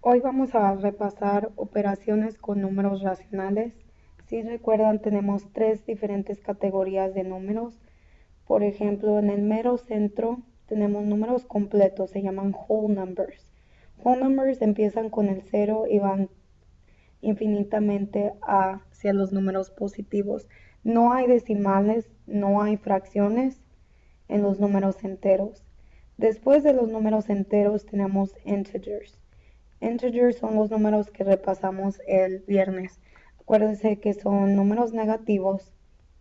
Hoy vamos a repasar operaciones con números racionales. Si recuerdan, tenemos tres diferentes categorías de números. Por ejemplo, en el mero centro tenemos números completos, se llaman whole numbers. Whole numbers empiezan con el cero y van infinitamente hacia los números positivos. No hay decimales, no hay fracciones en los números enteros. Después de los números enteros tenemos integers. Integers son los números que repasamos el viernes. Acuérdense que son números negativos,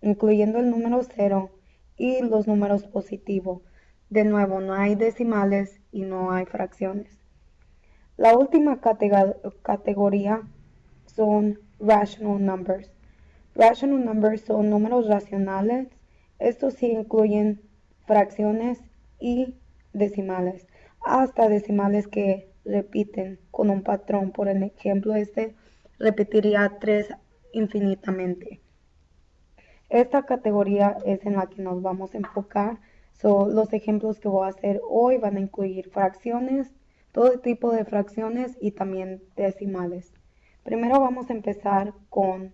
incluyendo el número cero y los números positivos. De nuevo, no hay decimales y no hay fracciones. La última categoría son rational numbers. Rational numbers son números racionales. Estos sí incluyen fracciones y decimales, hasta decimales que repiten con un patrón. Por ejemplo, este repetiría 3 infinitamente. Esta categoría es en la que nos vamos a enfocar. Los ejemplos que voy a hacer hoy van a incluir fracciones, todo tipo de fracciones y también decimales. Primero vamos a empezar con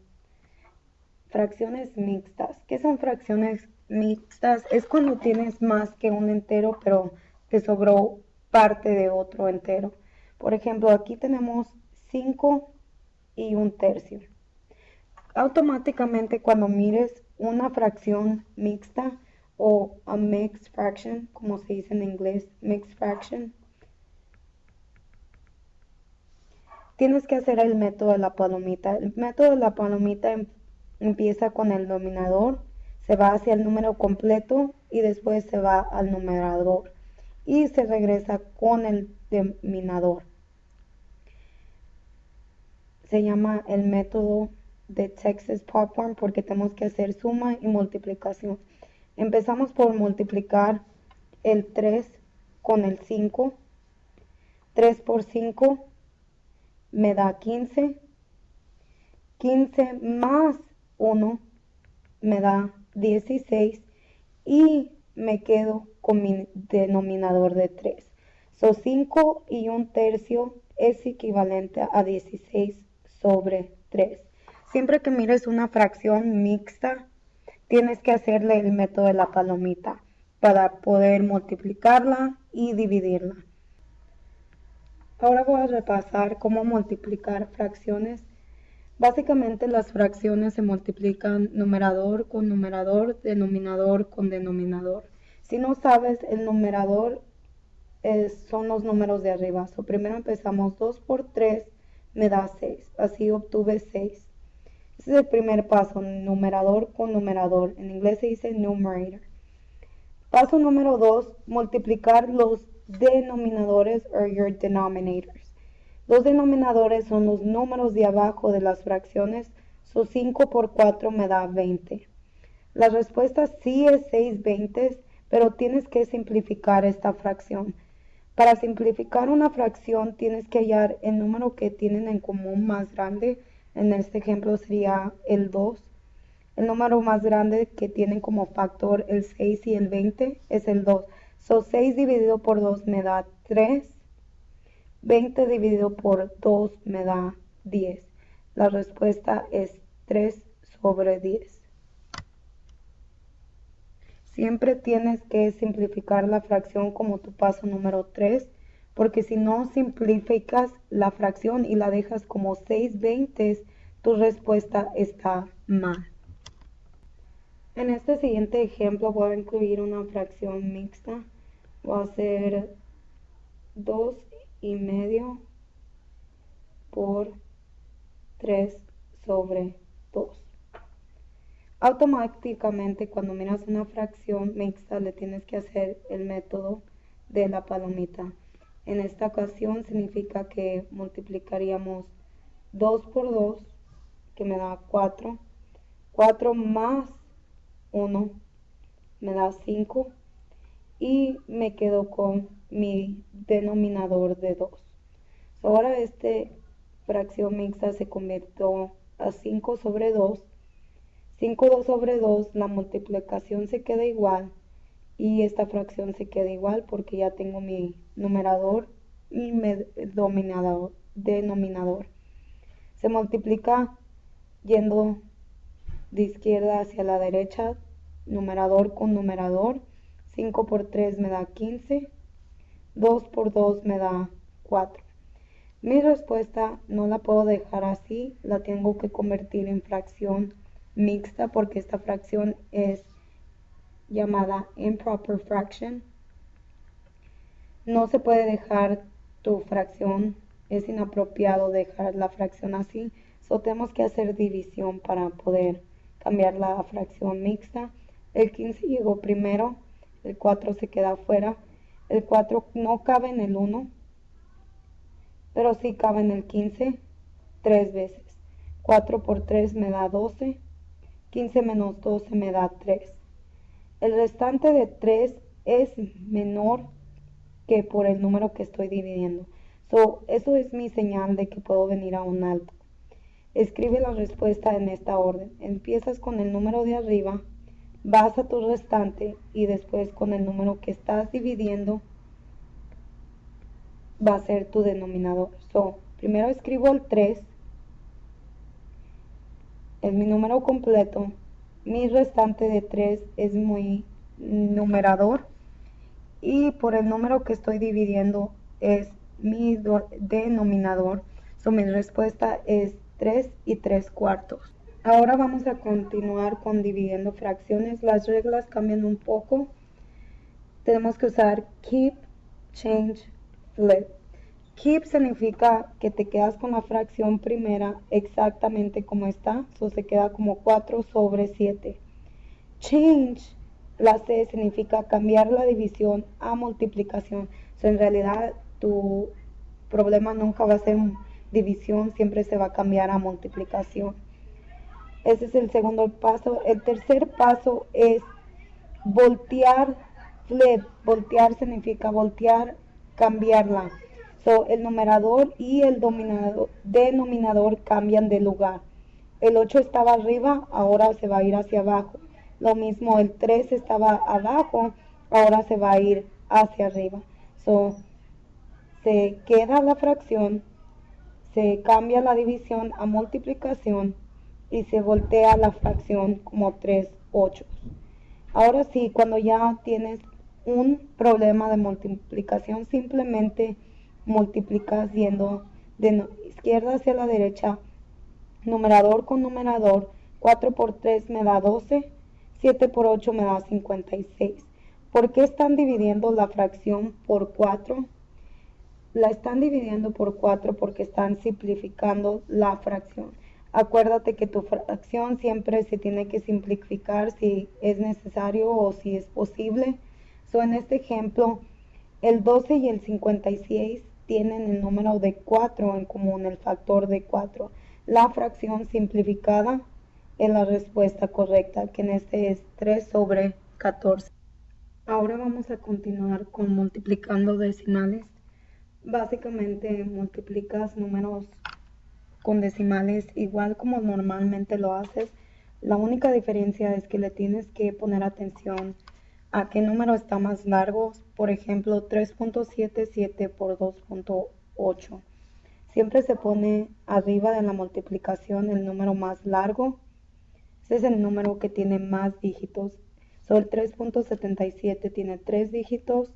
fracciones mixtas. ¿Qué son fracciones mixtas? Es cuando tienes más que un entero, pero te sobró parte de otro entero. Por ejemplo, aquí tenemos 5 y un tercio. Automáticamente cuando mires una fracción mixta o a mixed fraction, como se dice en inglés, mixed fraction, tienes que hacer el método de la palomita. El método de la palomita empieza con el denominador, se va hacia el número completo y después se va al numerador y se regresa con el denominador. Se llama el método de Texas Popcorn porque tenemos que hacer suma y multiplicación. Empezamos por multiplicar el 3 con el 5. 3 por 5 me da 15. 15 más 1 me da 16 y me quedo con mi denominador de 3. 5 y un tercio es equivalente a 16 sobre 3. Siempre que mires una fracción mixta, tienes que hacerle el método de la palomita para poder multiplicarla y dividirla. Ahora voy a repasar cómo multiplicar fracciones. Básicamente las fracciones se multiplican numerador con numerador, denominador con denominador. Si no sabes, el numerador son los números de arriba. Primero empezamos 2 por 3 me da 6. Así obtuve 6. Ese es el primer paso, numerador con numerador. En inglés se dice numerator. Paso número 2, multiplicar los denominadores o your denominators. Los denominadores son los números de abajo de las fracciones. 5 por 4 me da 20. La respuesta sí es 6 veintes, pero tienes que simplificar esta fracción. Para simplificar una fracción tienes que hallar el número que tienen en común más grande. En este ejemplo sería el 2. El número más grande que tienen como factor el 6 y el 20 es el 2. 6 dividido por 2 me da 3. 20 dividido por 2 me da 10. La respuesta es 3 sobre 10. Siempre tienes que simplificar la fracción como tu paso número 3, porque si no simplificas la fracción y la dejas como 6 veintes, tu respuesta está mal. En este siguiente ejemplo voy a incluir una fracción mixta. Voy a hacer 2 y medio por 3 sobre 2. Automáticamente cuando miras una fracción mixta le tienes que hacer el método de la palomita. En esta ocasión significa que multiplicaríamos 2 por 2, que me da 4. 4 más 1 me da 5 y me quedo con mi denominador de 2. Ahora esta fracción mixta se convirtió a 5 sobre 2. 5 sobre 2, la multiplicación se queda igual y esta fracción se queda igual porque ya tengo mi numerador y mi denominador denominador. Se multiplica yendo de izquierda hacia la derecha, numerador con numerador. 5 por 3 me da 15, 2 por 2 me da 4. Mi respuesta no la puedo dejar así, la tengo que convertir en fracción mixta porque esta fracción es llamada improper fraction. No se puede dejar tu fracción, es inapropiado dejar la fracción así. Tenemos que hacer división para poder cambiar la fracción mixta. El 15 llegó primero, el 4 se queda afuera. El 4 no cabe en el 1, pero sí cabe en el 15 3 veces. 4 por 3 me da 12. 15 menos 12 me da 3. El restante de 3 es menor que por el número que estoy dividiendo. Eso es mi señal de que puedo venir a un alto. Escribe la respuesta en esta orden. Empiezas con el número de arriba, vas a tu restante y después con el número que estás dividiendo va a ser tu denominador. Primero escribo el 3, es mi número completo. Mi restante de 3 es mi numerador. Y por el número que estoy dividiendo es mi denominador. Mi respuesta es 3 y 3 cuartos. Ahora vamos a continuar con dividiendo fracciones. Las reglas cambian un poco. Tenemos que usar keep, change, flip. Keep significa que te quedas con la fracción primera exactamente como está. Se queda como 4 sobre 7. Change, la C significa cambiar la división a multiplicación. En realidad tu problema nunca va a ser división, siempre se va a cambiar a multiplicación. Ese es el segundo paso. El tercer paso es voltear, flip. Voltear significa voltear, cambiarla. El numerador y el denominador cambian de lugar. El 8 estaba arriba, ahora se va a ir hacia abajo. Lo mismo, el 3 estaba abajo, ahora se va a ir hacia arriba. Se queda la fracción, se cambia la división a multiplicación y se voltea la fracción como 3 ochos. Ahora sí, cuando ya tienes un problema de multiplicación, simplemente multiplicas yendo de izquierda hacia la derecha, numerador con numerador. 4 por 3 me da 12, 7 por 8 me da 56. ¿Por qué están dividiendo la fracción por 4? La están dividiendo por 4 porque están simplificando la fracción. Acuérdate que tu fracción siempre se tiene que simplificar si es necesario o si es posible. En este ejemplo, el 12 y el 56 tienen el número de 4 en común, el factor de 4. La fracción simplificada es la respuesta correcta, que en este es 3 sobre 14. Ahora vamos a continuar con multiplicando decimales. Básicamente multiplicas números con decimales igual como normalmente lo haces. La única diferencia es que le tienes que poner atención a qué número está más largo. Por ejemplo, 3.77 por 2.8. Siempre se pone arriba de la multiplicación el número más largo. Ese es el número que tiene más dígitos. El 3.77 tiene 3 dígitos.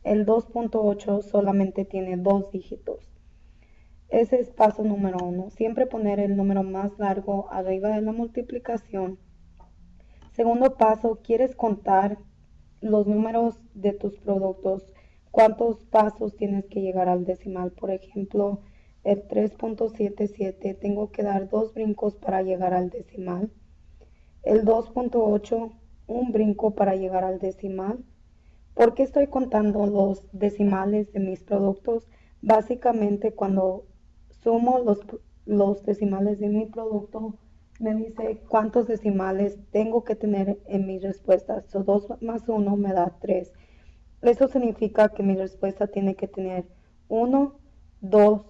El 2.8 solamente tiene 2 dígitos. Ese es paso número 1. Siempre poner el número más largo arriba de la multiplicación. Segundo paso, quieres contar los números de tus productos. ¿Cuántos pasos tienes que llegar al decimal? Por ejemplo, el 3.77 tengo que dar 2 brincos para llegar al decimal. El 2.8, un brinco para llegar al decimal. ¿Por qué estoy contando los decimales de mis productos? Básicamente cuando sumo los decimales de mi producto, me dice cuántos decimales tengo que tener en mi respuesta. 2 más 1 me da 3. Eso significa que mi respuesta tiene que tener 1, 2,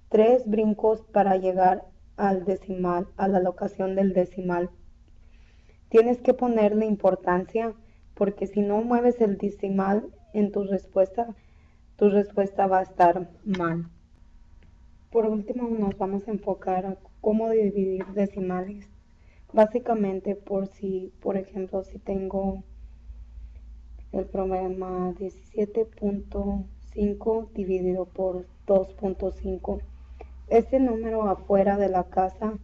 3 brincos para llegar al decimal, a la locación del decimal. Tienes que ponerle importancia porque si no mueves el decimal en tu respuesta va a estar mal. Por último, nos vamos a enfocar a cómo dividir decimales. Básicamente, por ejemplo, si tengo el problema 17.5 dividido por 2.5, este número afuera de la casa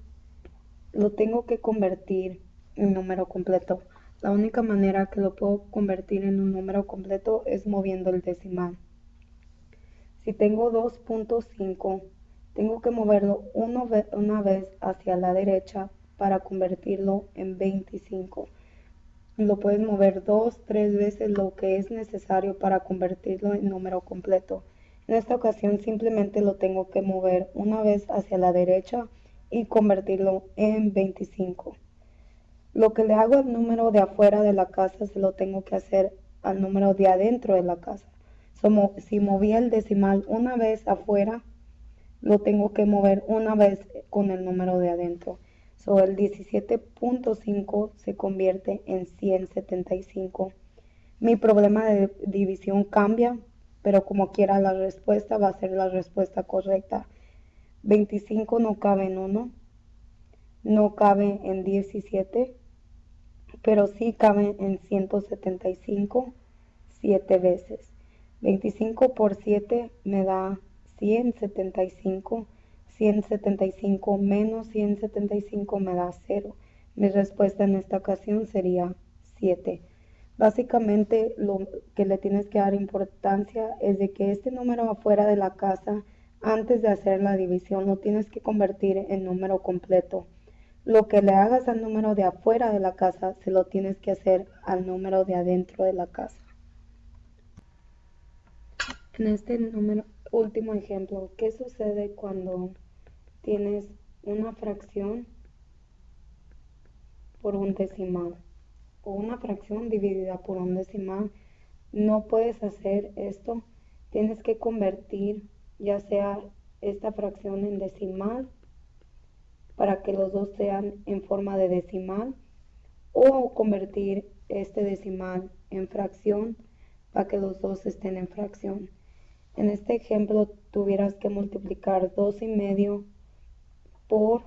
lo tengo que convertir en número completo. La única manera que lo puedo convertir en un número completo es moviendo el decimal. Si tengo 2.5, tengo que moverlo una vez hacia la derecha para convertirlo en 25. Lo puedes mover 2, 3 veces lo que es necesario para convertirlo en número completo. En esta ocasión simplemente lo tengo que mover una vez hacia la derecha y convertirlo en 25. Lo que le hago al número de afuera de la casa se lo tengo que hacer al número de adentro de la casa. Si moví el decimal una vez afuera, lo tengo que mover una vez con el número de adentro. El 17.5 se convierte en 175. Mi problema de división cambia, pero como quiera la respuesta va a ser la respuesta correcta. 25 no cabe en 1, no cabe en 17, pero sí cabe en 175 7 veces. 25 por 7 me da 175. 175 menos 175 me da 0. Mi respuesta en esta ocasión sería 7. Básicamente lo que le tienes que dar importancia es de que este número afuera de la casa, antes de hacer la división, lo tienes que convertir en número completo. Lo que le hagas al número de afuera de la casa, se lo tienes que hacer al número de adentro de la casa. En este último ejemplo, ¿qué sucede cuando tienes una fracción por un decimal o una fracción dividida por un decimal? No puedes hacer esto, tienes que convertir ya sea esta fracción en decimal para que los dos sean en forma de decimal, o convertir este decimal en fracción para que los dos estén en fracción. En este ejemplo tuvieras que multiplicar 2,5 por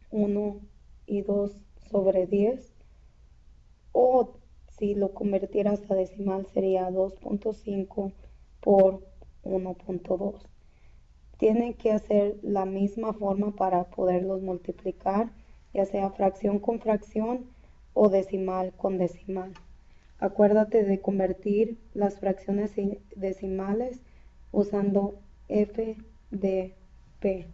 1 y 2 sobre 10, o si lo convirtieras a decimal sería 2.5 por 1.2. Tienen que hacer la misma forma para poderlos multiplicar, ya sea fracción con fracción o decimal con decimal. Acuérdate de convertir las fracciones decimales usando f de p.